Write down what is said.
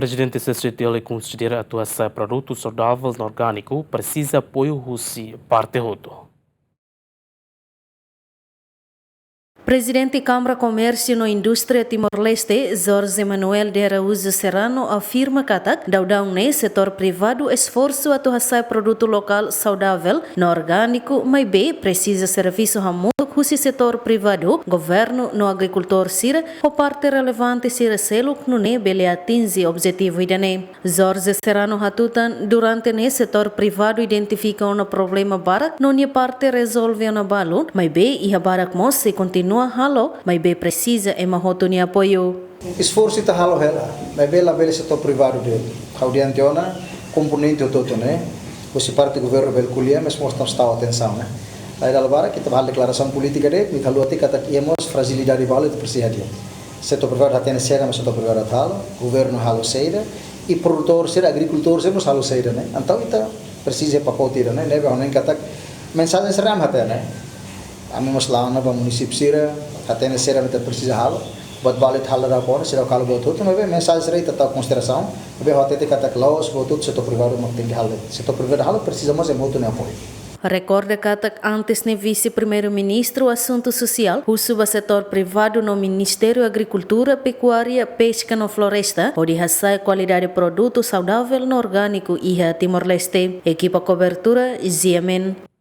Presidente SST considera a atuação produto saudável no orgânico precisa apoio russi parte rodo. Presidente da Câmara Comércio e Indústria Timor-Leste, Jorge Manuel de Araújo Serrano, afirma que daudão no setor privado esforço a atuação produto local saudável no orgânico, mas bem precisa serviço hamudo com o setor privado, governo no agricultor sira, ou parte relevante sira selo no nebele atinge objetivo idane. Jorge Serrano hatutan durante no setor privado identifica um problema barak, não é parte resolve na balun, mas bem e barak mos se continua halo, mas bem precisa e mahotuni apoio. Esforço está halo hela, mas bem lá bem setor privado dele. Audiante ona componente todo né. Você parte do governo bel kuliah, mas mostra está atenção né. Aí da lebar kita bahas declaração política dele, kita luati kata kiemos fragilidade bala itu persihadian. Setor privado hatena sera, mas setor privado halo, governo halo seira e produtor sera, agricultor sera halo seira né. Então ita precisa pacote né. Nebe honen kata mensagem seram hatena né. Kami masalah na ba município sira, hatena sera meta precisa halo. Buat balik hal rapor, sira kalau buat itu, nebe mensagem sera ita tahu consideração, nebe hatete kata klaus buat itu setor privado tinggi hal. Setor privado halo precisa mais muito ne apoio. Recorda que antes no vice-primeiro-ministro assunto social, o setor privado no Ministério da Agricultura, Pecuária, Pesca e Floresta, onde a qualidade de produto saudável no orgânico e Timor-Leste. Equipa cobertura, Ziemen.